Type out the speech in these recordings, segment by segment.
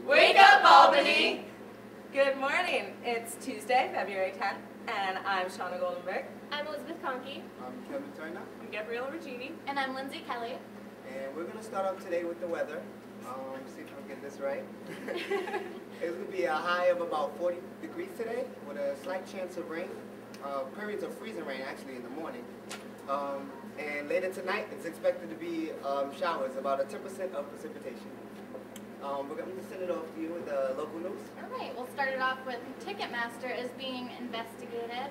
Wake up, Albany! Good morning. It's Tuesday, February 10th, and I'm Shauna Goldenberg. I'm Elizabeth Conkey. I'm Kevin Turner. I'm Gabriella Regini. And I'm Lindsay Kelly. And we're going to start off today with the weather. See if I can get this right. It's going to be a high of about 40 degrees today with a slight chance of rain. Periods of freezing rain actually in the morning. And later tonight it's expected to be showers, about a 10% of precipitation. We're going to send it off to you with the local news. All right, we'll start it off with Ticketmaster is being investigated.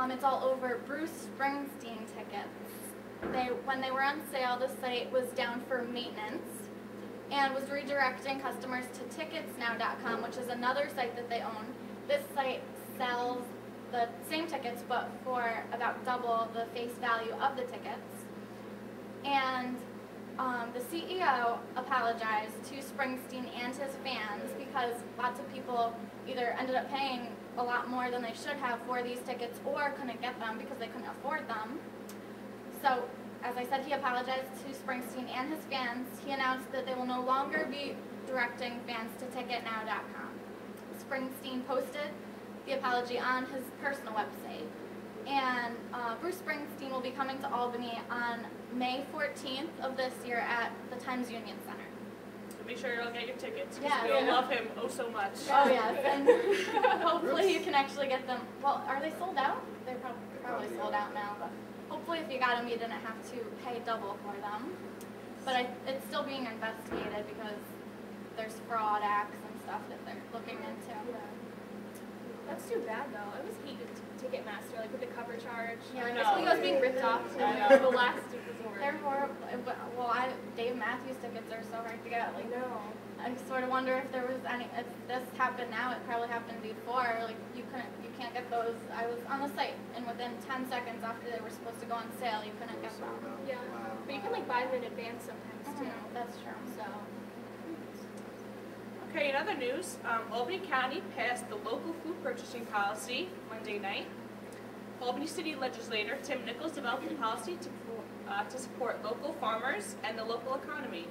It's all over Bruce Springsteen tickets. When they were on sale, the site was down for maintenance and was redirecting customers to ticketsnow.com, which is another site that they own. This site sells the same tickets but for about double the face value of the tickets. And the CEO apologized to Springsteen and his fans because lots of people either ended up paying a lot more than they should have for these tickets or couldn't get them because they couldn't afford them. So, as I said, he apologized to Springsteen and his fans. He announced that they will no longer be directing fans to ticketnow.com. Springsteen posted the apology on his personal website. And Bruce Springsteen will be coming to Albany on May 14th of this year at the Times Union Center. So make sure you all get your tickets, because Yeah, we all love him oh so much. Oh yes, and hopefully you can actually get them. Well, are they sold out? They're probably sold out now, but hopefully if you got them you didn't have to pay double for them. But it's still being investigated because there's fraud acts and stuff that they're looking into. Yeah. That's too bad though. I always hated Ticketmaster, like with the cover charge. Yeah, I feel like I was being ripped off. I The last was horrible. They're horrible. Well, Dave Matthews tickets are so hard to get. Like, I know. I sort of wonder if there was if this happened now, it probably happened before. Like you can't get those. I was on the site, and within 10 seconds after they were supposed to go on sale, you couldn't get them. Yeah. Wow. But you can like buy them in advance sometimes too. That's true. So. Okay, in other news, Albany County passed the local food purchasing policy Monday night. Albany City Legislator Tim Nichols developed a policy to support local farmers and the local economy.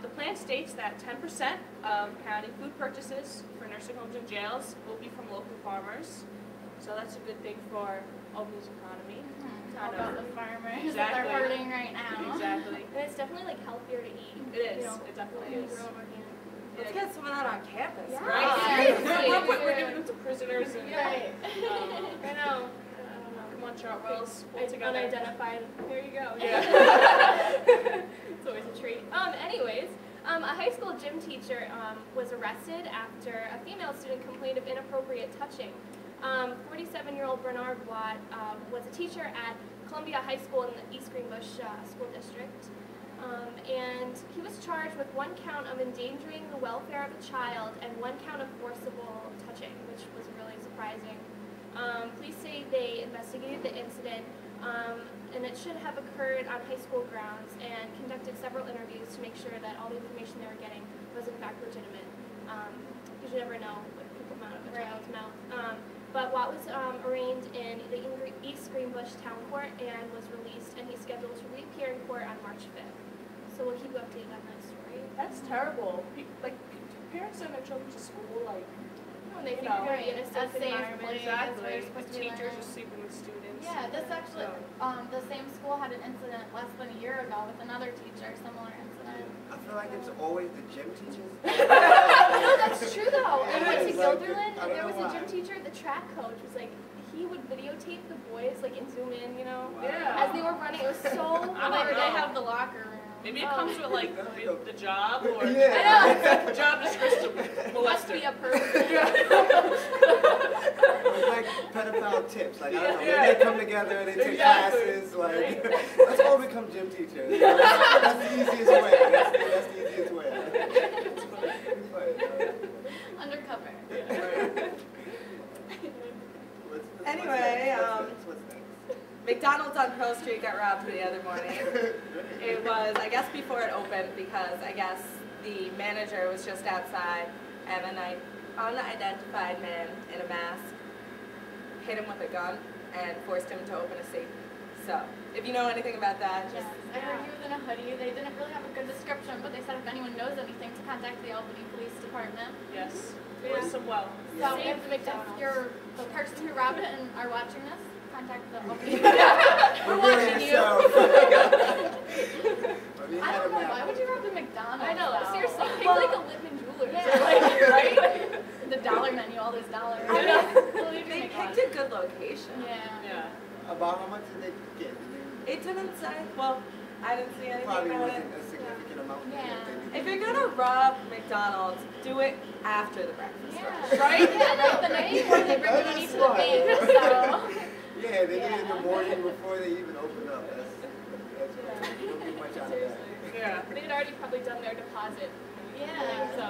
The plan states that 10% of county food purchases for nursing homes and jails will be from local farmers. So that's a good thing for Albany's economy. All about the farmers Exactly. that they're hurting right now. Exactly. And it's definitely like healthier to eat. It is. You know, It definitely when you is. grow organic. Let's get some of that on campus, Yeah. right? Yeah. We're giving them to prisoners and Right. I know. come on, Chartwells, pull together. Unidentified. There you go. Yeah. It's always a treat. Anyways, a high school gym teacher was arrested after a female student complained of inappropriate touching. 47-year-old Bernard Watt was a teacher at Columbia High School in the East Greenbush School District. And he was charged with 1 count of endangering the welfare of a child and 1 count of forcible touching, which was really surprising. Police say they investigated the incident, and it should have occurred on high school grounds, and conducted several interviews to make sure that all the information they were getting was in fact legitimate. You should never know what could come out of a child's mouth. But Watt was arraigned in the East Greenbush Town Court and was released, and he's scheduled to reappear in court on March 5th. So we'll keep you updated on that story. That's terrible. Like, parents send their children to school, like, When they think know, you're going to be in a a safe safe environment. place. exactly. where you're The supposed to be teachers learning. are sleeping with students. Yeah, this actually, So- the same school had an incident less than a year ago with another teacher, similar incident. I feel like it's always the gym teachers. No, that's true though. I It went to is. Gilderland, I and don't there was know a gym why. teacher, the track coach was like, he would videotape the boys, like, and zoom in, you know, Yeah. as they were running. It was so I don't Or hard. they know. have the locker room. Maybe it comes with, like, the job, or Yeah. the job description Must be a molester. person. It's like pedophile tips. Like, I don't know, Yeah. maybe they come together, they take Exactly. classes, like, let's all become gym teachers. That's the easiest way. That's the easiest way. Undercover. Anyway, what's next? McDonald's on Pearl Street got robbed the other morning. It was, I guess, before it opened, because I guess the manager was just outside, and an unidentified man in a mask hit him with a gun and forced him to open a safe. So, if you know anything about that, just Yes, I heard he was in a hoodie. They didn't really have a good description, but they said if anyone knows anything, to contact the Albany Police Department. Yes. Yeah. Wish them well. So Save if McDonald's. you're the person who robbed it and are watching this, contact the Albany. We're watching you. I don't know, why would you rob the McDonald's? I know, though? seriously, pick like a Whitman Jewelers. Yeah. Like, right? The dollar menu, all those dollars. I know. They picked a good location. Yeah. Yeah. About how much did they get? It didn't say, well, I didn't see anything Probably about wasn't it. a significant amount. Yeah. If you're gonna rob McDonald's, do it after the breakfast rush. Yeah. Right? Yeah, like the night before they bring the money to the bank, so. Yeah, they do it in the Yeah. morning before they even open up. That's right. You don't get much out of that. Seriously. Yeah. They had already probably done their deposit. Yeah. So,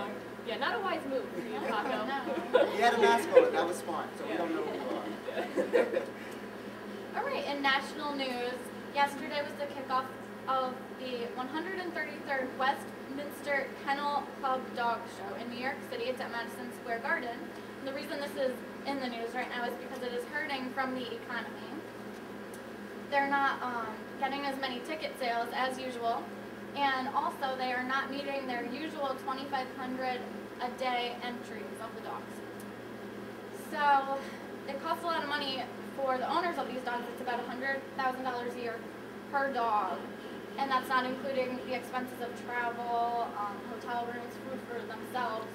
yeah, not a wise move, you Taco. No. He had a mask on. That was smart. So we don't know who you are. All right, in national news, yesterday was the kickoff of the 133rd Westminster Kennel Club Dog Show in New York City. It's at Madison Square Garden. And the reason this is in the news right now is because it is hurting from the economy. They're not getting as many ticket sales as usual, and also they are not meeting their usual 2,500 a day entries of the dogs. So it costs a lot of money for the owners of these dogs. It's about $100,000 a year per dog, and that's not including the expenses of travel, hotel rooms, food for themselves,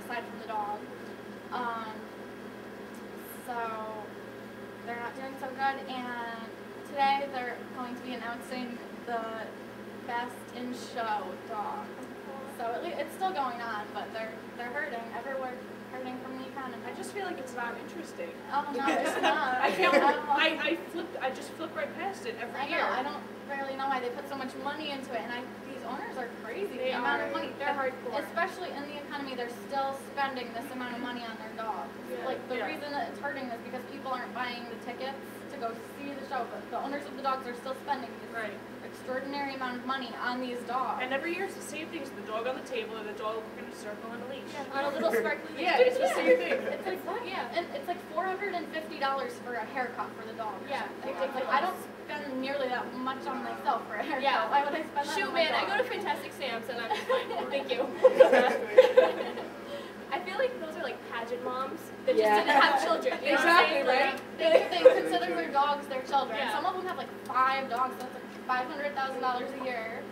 aside from the dog. So they're not doing so good, and today they're going to be announcing the best in show dog. So at least it's still going on, but they're hurting everywhere, hurting from the economy. I just feel like it's not interesting. Oh no, it's not. I can't. I I just flip right past it every know. year. I don't really know why they put so much money into it, and these owners are crazy. They The amount are. of money They're hardcore. especially in the economy, they're still spending this amount of money on their dogs. Yeah. Like the Yeah. reason that it's hurting is because people aren't buying the tickets to go see the show, but the owners of the dogs are still spending this Right. extraordinary amount of money on these dogs. And every year it's the same thing. It's the dog on the table or the dog in a circle on a leash. On a little sparkly Yeah, it's the same thing. It's like and it's like $450 for a haircut for the dog. Yeah, It's like I don't spend nearly that much on myself for a haircut. Yeah. Why would I spend that Shoot, on my man, I dog? go to Fantastic Sam's and I'm just fine. Thank you. I feel like those are like pageant moms that just Yeah. didn't have children. You know Exactly, what I'm saying? right? They consider their dogs their children. Yeah. Some of them have like 5 dogs. That's like $500,000 a year.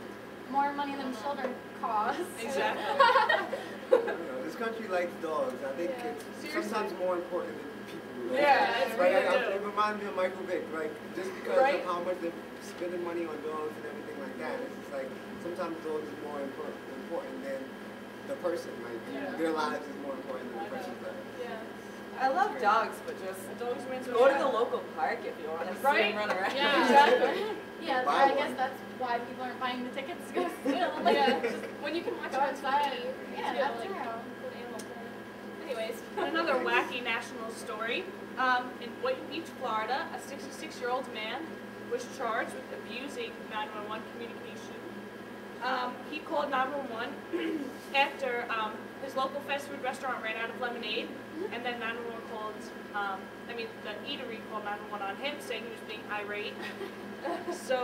More money than children cost. Exactly. I don't know. This country likes dogs. I think Yeah. it's Seriously. sometimes more important than people. Yeah, it's Like, really it do. reminds me of Michael Vick. Like, just because Right? of how much they're spending money on dogs and everything like that, it's just like sometimes dogs is more important than the person. Like, Yeah. their lives is more important than the I know. person's life. Yeah. I love dogs, but just Dogs mean so go to much. the local park if you want to see Right? them run around. Yeah, exactly. Yeah, Buy I one. guess that's why people aren't buying the tickets to go see them. Yeah, just when you can watch Go it on outside. TV. Yeah, too, that's like, true. with Animal Planet. Anyways. Another wacky national story. In Boynton Beach, Florida, a 66-year-old man was charged with abusing 911 communication. He called 911 after his local fast food restaurant ran out of lemonade, and then 911 called, the eatery called 911 on him, saying he was being irate. So,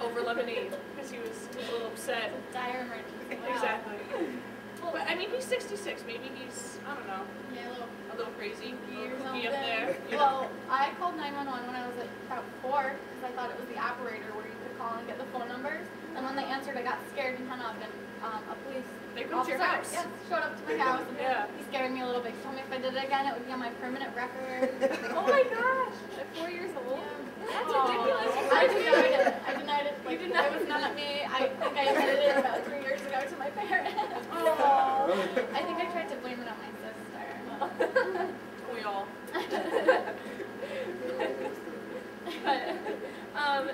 over lemonade, because he was a little upset. Dire emergency. Wow. Exactly. But I mean, he's 66. Maybe he's, I don't know, Yeah, a little crazy. years He old up there. then. Well, I called 911 when I was about 4 because I thought it was the operator where you could call and get the phone numbers. And when they answered, I got scared and hung up, and a police They come to your house. Yes, showed up to my house. And Yeah. he scared me a little bit. He told me if I did it again, it would be on my permanent record. Oh my gosh! At 4 years old? That's Aw. ridiculous. I denied it. I denied it. Like, You denied it was not me. I think I admitted it about 3 years ago to my parents. Aw. I think I tried to blame it on my sister. We all.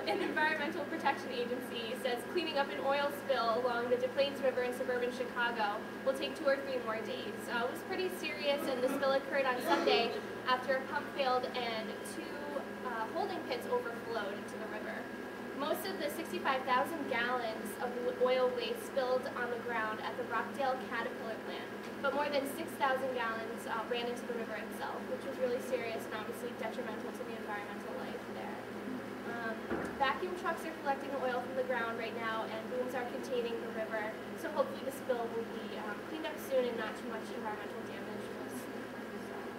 An environmental protection agency says cleaning up an oil spill along the Des Plaines River in suburban Chicago will take 2 or 3 more days. It was pretty serious, and the spill occurred on Sunday after a pump failed and 2 holding pits overflowed into the river. Most of the 65,000 gallons of oil waste spilled on the ground at the Rockdale Caterpillar plant, but more than 6,000 gallons ran into the river itself, which was really serious and obviously detrimental to the environmental life there. Vacuum trucks are collecting oil from the ground right now, and booms are containing the river. called Feed a Spill will be cleaned up soon and not too much environmental damage was.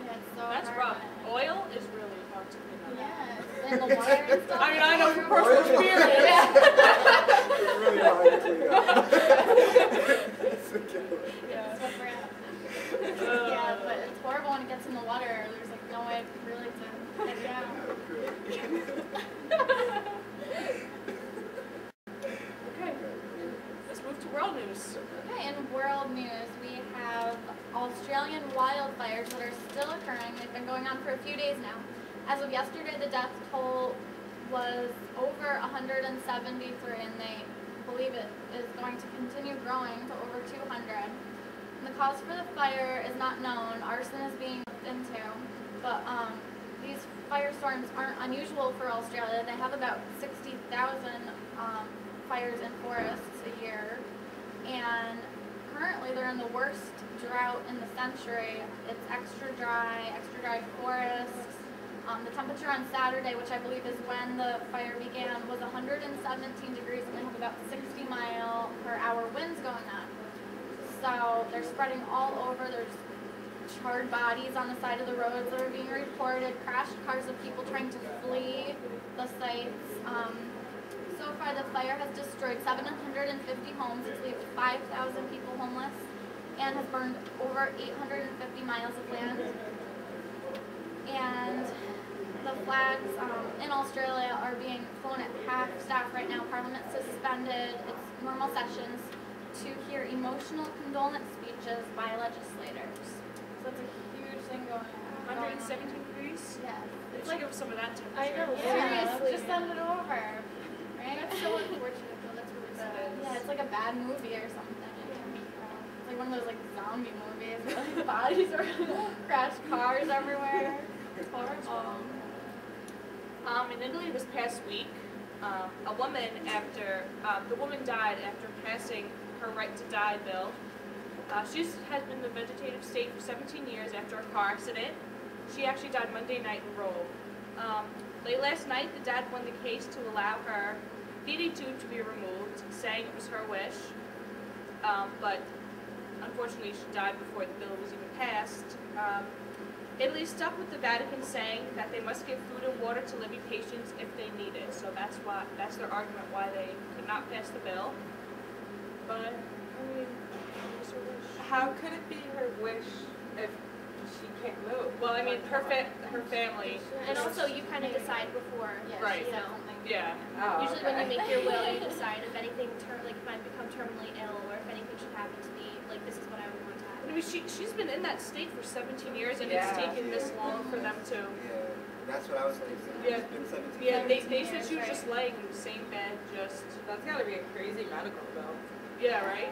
Yeah, it's so That's hard. rough. Oil is really hard to clean up. Yeah, and the water and stuff. I mean, I know from personal Oil? experience. It's really hard to clean up. It's a killer. Yeah. That's what we're at. Yeah, but it's horrible when it gets in the water. There's like no way really to get it out. Okay. Let's move to world news. Okay, in world news, we have Australian wildfires that are still occurring. They've been going on for a few days now. As of yesterday, the death toll was over 173, and they believe it is going to continue growing to over 200. And the cause for the fire is not known. Arson is being looked into, but these firestorms aren't unusual for Australia. They have about 60,000 fires in forests a year, and currently they're in the worst drought in the century. It's extra dry forests. The temperature on Saturday, which I believe is when the fire began, was 117 degrees, and they have about 60-mile-per-hour winds going on. So they're spreading all over. There's charred bodies on the side of the roads that are being reported, crashed cars of people trying to flee the sites. So far, the fire has destroyed 750 homes, it's left 5,000 people homeless, and has burned over 850 miles of land. And the flags in Australia are being flown at half staff right now. Parliament suspended its normal sessions to hear emotional condolence speeches by legislators. So it's a huge thing going on. 117 degrees? Yes. It's like some of that temperature. I know. Yeah, Seriously. just send it over. Right? That's so unfortunate though. That's really sad. Yeah, it's like a bad movie or something. It's like one of those like zombie movies where like bodies are crashed cars everywhere. It's horrible. In Italy this past week, a woman the woman died after passing her right to die bill. She has been in the vegetative state for 17 years after a car accident. She actually died Monday night in Rome. Late last night, the dad won the case to allow her feeding tube to be removed, saying it was her wish. But unfortunately, she died before the bill was even passed. Italy stuck with the Vatican saying that they must give food and water to living patients if they need it. So that's their argument why they could not pass the bill. But I mean, it was her wish. How could it be her wish if she can't move? Well, I mean, her family. And also, you kind of decide before. Yeah, Right. she You said know. something. Yeah. Oh, Usually when you okay. make your will, you decide if anything, like if I become terminally ill or if anything should happen to me, like this is what I would want to I happen. mean, she's been in that state for 17 years, and Yeah. it's taken this long for them to. Yeah, that's what I was thinking. Yeah. It's been 17 Yeah, years. they said she was just laying in the same bed, just. That's gotta be a crazy medical bill. Yeah, right?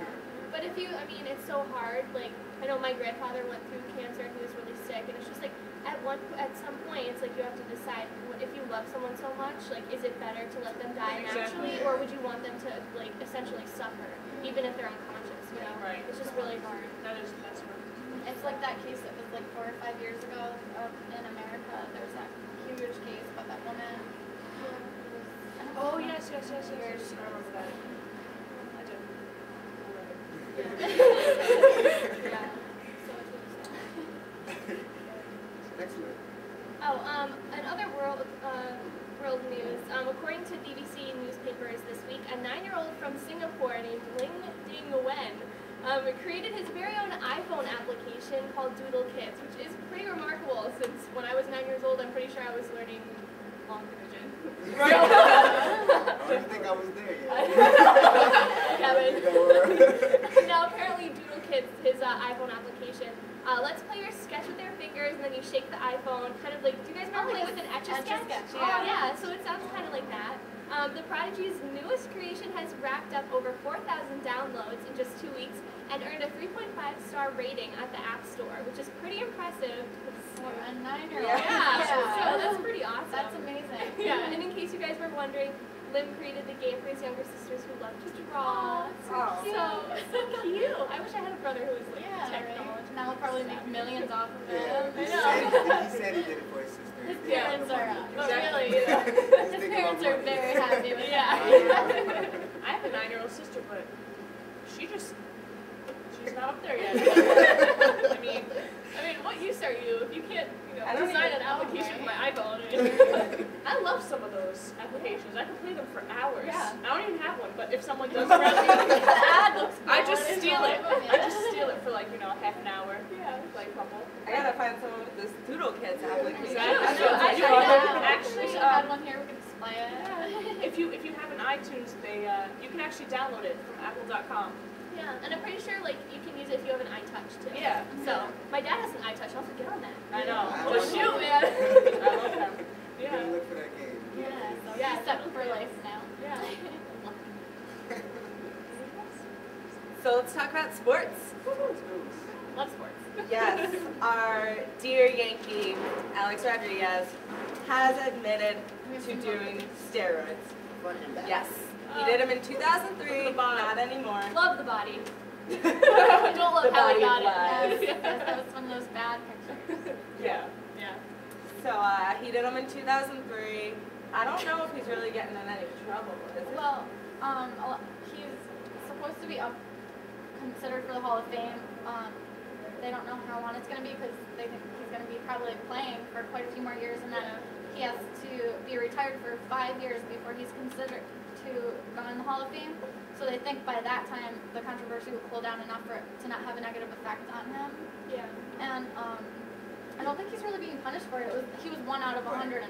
But if you, I mean, it's so hard. Like, I know my grandfather went through cancer and he was really sick, and it's just like, at some point, it's like you have to decide if you love someone so much, like, is it better to let them die naturally, Exactly. or would you want them to, like, essentially suffer, even if they're unconscious, you know? Right. It's just really hard. That's right. It's like that case that was like 4 or 5 years ago in America. There was that huge case about that woman. Oh, yes. I remember that. I did. Yeah. So it's really sad. Next one. Oh, in other world news, according to BBC newspapers this week, a 9-year-old from Singapore named Ling Ding Wen created his very own iPhone application called Doodle Kids, which is pretty remarkable since when I was 9 years old, I'm pretty sure I was learning long division. I don't think I was there yet. Kevin. Now apparently Doodle Kids, his iPhone application, lets players sketch with their fingers and then you shake the iPhone, kind of like, do you guys remember playing with an Etch-a-Sketch? Etch-a-Sketch, Oh yeah, so it sounds kind of like that. The Prodigy's newest creation has racked up over 4,000 downloads in just 2 weeks and earned a 3.5-star rating at the App Store, which is pretty impressive. For a 9-year-old. Yeah, so that's pretty awesome. That's amazing. Yeah, and in case you guys were wondering, Lim created the game for his younger sisters who love to draw. Oh. So cute. I wish I had a brother who was like Yeah, technology. right. Now we'll probably make millions off of it. Yeah, I he know. said he did it for his sister. His Yeah. parents are Really, He's his thinking parents about are money. very happy with Yeah. that. I have a 9-year-old sister, but she just just not up there yet. I mean, what use are you if you can't, I don't design even an application for my iPhone? I love some of those applications. I can play them for hours. Yeah. I don't even have one, but if someone does around me, The ad looks I cool, just it's steal all it. over me. I just steal it for like, half an hour. Yeah. Like a couple. I gotta find someone with this Doodle Kids application. Exactly. Actually, Actually, we had one here. We can display it. if you have an iTunes, you can actually download it from apple.com. Yeah, and I'm pretty sure like you can use it if you have an iTouch too. Yeah. So my dad has an iTouch. I'll get on that. I know. I Well, love shoot, it. man. I love them. You Yeah. gotta look for that game. Yeah, so Yeah, he's set for life now. Yeah. So let's talk about sports. Love sports. Yes, our dear Yankee, Alex Rodriguez, has admitted to doing steroids. Front and back. Yes, he did them in 2003, The bottom. not anymore. Love the body. Don't love The how he body got of it. lies. Yes, that was one of those bad pictures. Yeah. Yeah. So he did them in 2003. I don't know if he's really getting in any trouble, is it? Well, he's supposed to be considered for the Hall of Fame. They don't know how long it's going to be because they think he's going to be probably playing for quite a few more years, and then he has to be retired for 5 years before he's considered to go in the Hall of Fame. So they think by that time the controversy will cool down enough for it to not have a negative effect on him. Yeah. And I don't think he's really being punished for it. He was 1 out of 104.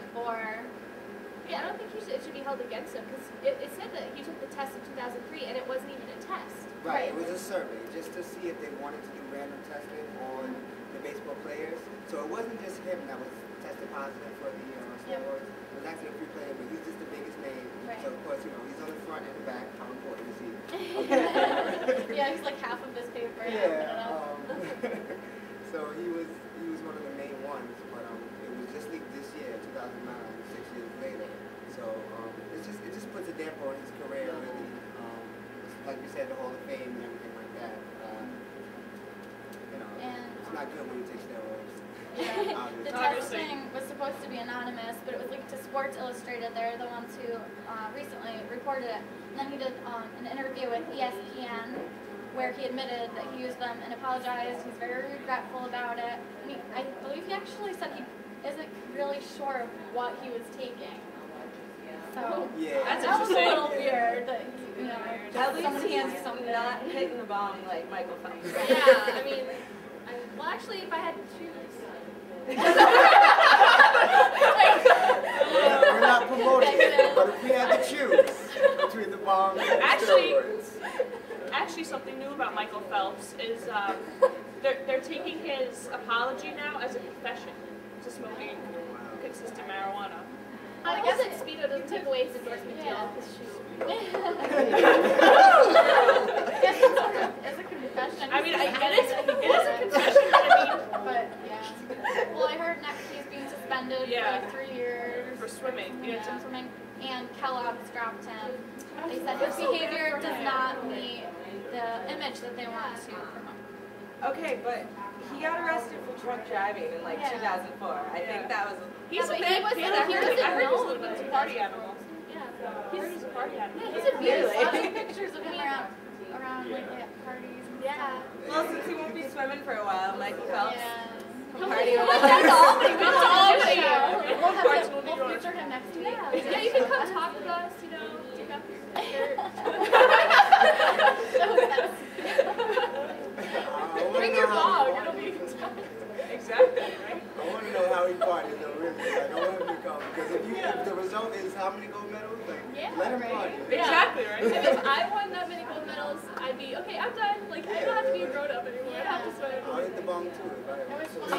Yeah, I don't think it should be held against him because it said that he took the test in 2003 and it wasn't even a test. Right, it was a survey just to see if they wanted to do random testing on the baseball players. So it wasn't just him that was tested positive for the steroids. It was actually a few players, but he's just the biggest name. Right. So of course, he's on the front and the back. How important is he? Yeah, he's like half of this paper. Yeah. So he was one of the main ones, but it was just leaked this year, 2009, 6 years later. So it just puts a damper on his career, really. Like you said, the Hall of Fame and everything like that. It's not good when you take steroids. Yeah. The Obviously. testing was supposed to be anonymous, but it was leaked to Sports Illustrated. They're the ones who recently reported it. And then he did an interview with ESPN where he admitted that he used them and apologized. He's very regretful about it. And I believe he actually said he isn't really sure of what he was taking. So Yeah. That's that was a interesting. little weird that At least somebody hands you he's something. not hitting the bomb like Michael Phelps. Yeah, I mean, well, actually, if I had to choose. We're not promoting it, but if we had to choose between the bomb and steroids. Actually, something new about Michael Phelps is they're taking his apology now as a confession to smoking consistent marijuana. I guess that Speedo doesn't take away his endorsement deal. It's a confession. I mean, it is a confession, but But yeah. Well, I heard next he's being suspended Yeah. for like 3 years. for swimming. Yeah, from swimming. And Kellogg's dropped him. They said his behavior does not meet the image that they want to promote. Okay, but he got arrested for drunk driving in like Yeah. 2004. I think that was. He's but a he bad was- kid. he I heard wasn't he's a known little bit of a in party animal. Yeah. He's a party animal. Yeah, He's he's abused. a lot of pictures of him around like at parties. Yeah. Well, since he won't be swimming for a while, Michael Phelps Yeah. can party with We'll us. have Parts him, will be we'll yours. feature him next week. Yeah, you can come talk with us, take off your shirt. Bring your dog. It'll be exactly right. I want to know how he parties though, really. Like, I want him to come because if the result is how many gold medals, like let him party. Exactly right. And if I won that many gold medals, I'd be, okay, I'm done. Like, I don't have to be a grown up anymore. I have to swim. I'll hit the bomb too. If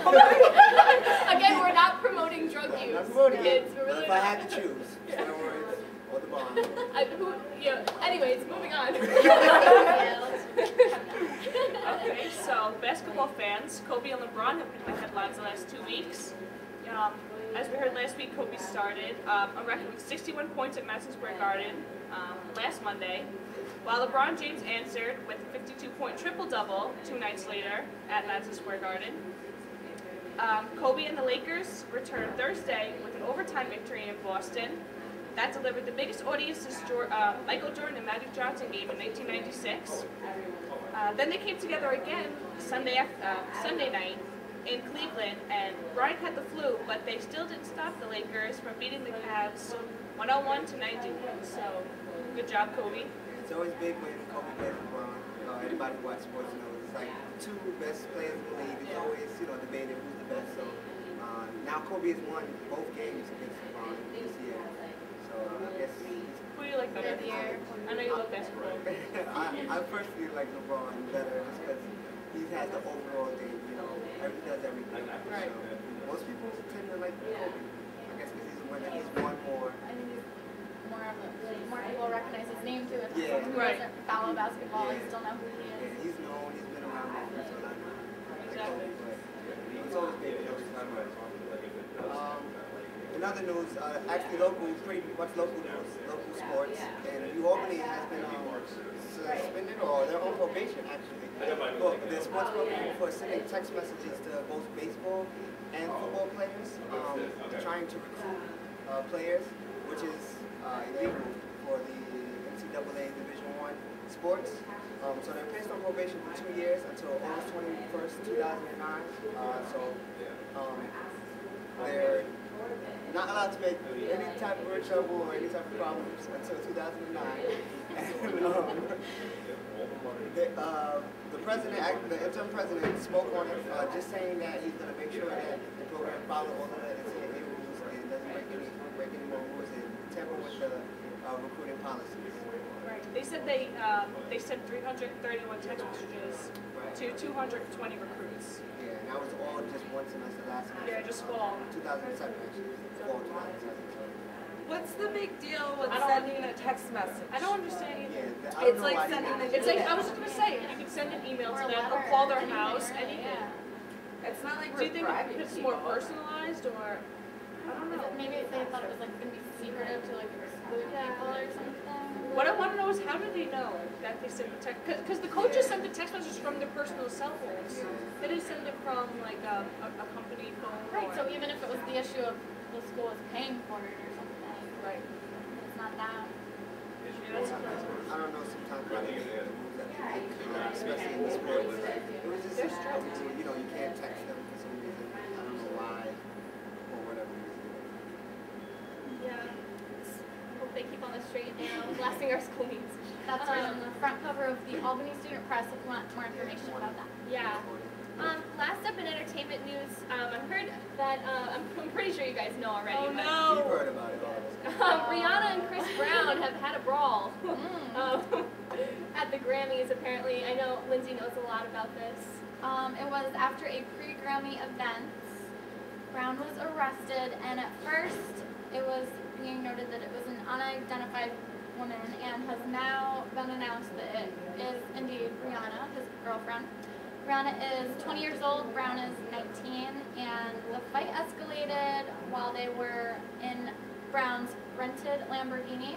I Again, we're not promoting drug use. I'm voting Kids, it. we're But really if I not. had to choose, steroids or the bomb. Anyways, moving on. Okay, so basketball fans, Kobe and LeBron have been in the headlines the last 2 weeks. As we heard last week, Kobe started a record with 61 points at Madison Square Garden last Monday, while LeBron James answered with a 52-point triple-double 2 nights later at Madison Square Garden. Kobe and the Lakers returned Thursday with an overtime victory in Boston. That delivered the biggest audience since Michael Jordan and Magic Johnson game in 1996. Then they came together again Sunday night in Cleveland, and Bryant had the flu, but they still didn't stop the Lakers from beating the Cavs 101 to 91. So good job, Kobe. It's always big when Kobe plays LeBron. Anybody who watches sports knows it's like two best players in the league. It's always, debated who's the best. So now Kobe has won both games against LeBron this year. So I guess Who do you like better? I know you love basketball. I personally like LeBron better just because he has the overall game. He does everything. Right. So most people tend to like Kobe. I guess because he's the one that he's won more. I think he's more people recognize his name too. If Yeah. someone who Right. doesn't follow basketball, Yeah. you still know who he is. Yeah, he's known. He's been around for so long. Exactly. It's always been in other news, actually local, pretty much local news, local sports, and New Albany has been suspended or they're on probation actually. Well, the sports program for sending text messages to both baseball and football players, trying to recruit players, which is illegal for the NCAA Division I sports. So they're placed on probation for 2 years until August 21st, 2009. They're not allowed to make any type of trouble or any type of problems until 2009. And the president, the interim president, spoke on it, just saying that he's going to make sure that the program follows all of the NCAA rules and doesn't break any more rules and tamper with the recruiting policies. Right. They said they sent 331 text messages to 220 recruits. Yeah, and that was all just one semester last semester. Yeah, just fall. 2007 actually. Fall 2007. What's the big deal with I don't- sending a text message? I don't understand either. Yeah, I don't It's know like why he sending did an it. It's like, I was just going to say, you could send an email Or to a them or letter, call their anything, house, yeah. anything. It's not like Do you we're think bribing it's more people. personalized or, I don't Is know. it maybe they thought it was like going to be secretive to like exclude people or something? What I want to know is how did they know that they sent the text? Because the coaches sent the text messages from their personal cell phones. They didn't send it from like a company phone. Right, or- so even if it was the issue of the school is paying for it or something, Right. it's not that. Yeah, that's surprising. I don't know sometimes why they make the rules that they make, especially in the sports. It was just They're strict. you can't text them for some reason. I don't know why or whatever reason. Yeah. Hope they keep on the straight and blasting our school meets. That's right on the front cover of the Albany Student Press if you want more information about that. Yeah. Last up in entertainment news, I heard that, I'm pretty sure you guys know already. Oh, but, no. We've heard about it all. Rihanna and Chris Brown have had a brawl Mm. at the Grammys, apparently. I know Lindsay knows a lot about this. It was after a pre-Grammy event. Brown was arrested, and at first it was being noted that it was an unidentified woman, and has now been announced that it is indeed Rihanna, his girlfriend. Rihanna is 20 years old, Brown is 19, and the fight escalated while they were in Brown's rented Lamborghini.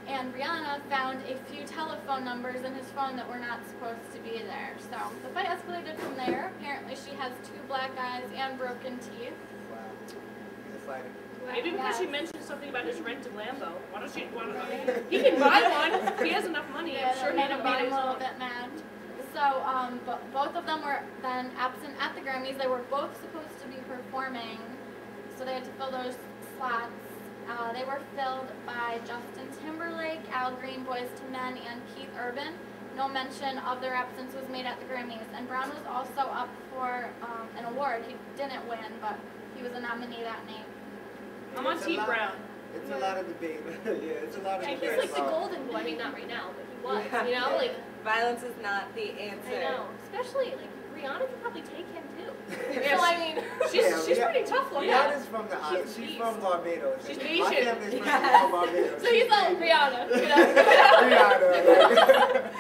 And Rihanna found a few telephone numbers in his phone that were not supposed to be there. So the fight escalated from there. Apparently she has 2 black eyes and broken teeth. Wow. He's a fighter. Maybe because Yes. she mentioned something about his rented Lambo. Why don't she? He can buy one. He has enough money. I'm sure he made can him buy a his little own. bit mad. So, both of them were then absent at the Grammys. They were both supposed to be performing, so they had to fill those slots. They were filled by Justin Timberlake, Al Green, Boyz II Men, and Keith Urban. No mention of their absence was made at the Grammys. And Brown was also up for an award. He didn't win, but he was a nominee that night. I'm on It's a Team lot- Brown. It's a lot of debate. Yeah, it's a lot of And debate. he's like the about- golden boy. I mean, not right now, but he was. Yeah. You know, like Violence is not the answer. I know. Especially like Rihanna could probably take him too. Yeah, So I mean, She's pretty tough looking. Rihanna's from the island. She's She's beast. from Barbados. She's My Asian. family's Yes. from Barbados. so he's all Asian. Rihanna. You know? Rihanna.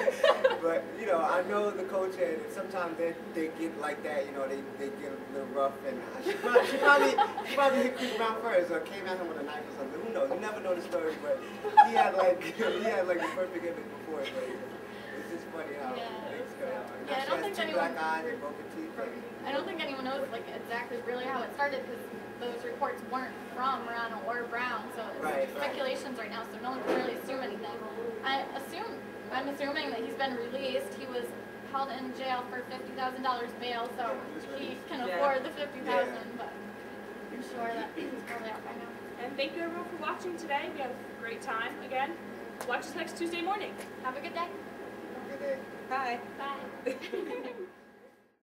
But I know the coach, and sometimes they get like that. They get a little rough, and she probably hit Chris Brown first, or came at him with a knife or something. Who knows? You never know the story, but he had like the perfect image before. But it's just funny how things go. Yeah, I don't think she has 2 anyone- black eyes and broken teeth. I don't think anyone knows like exactly really how it started because those reports weren't from Rihanna or Brown, so it's Right. speculations right now. So no one can really assume anything. I assume I'm assuming that he's been released. He was held in jail for $50,000 bail, so he can afford the $50,000. But I'm sure that he's probably out by now. And thank you everyone for watching today. We had a great time again. Watch us next Tuesday morning. Have a good day. Good day. Bye. Bye.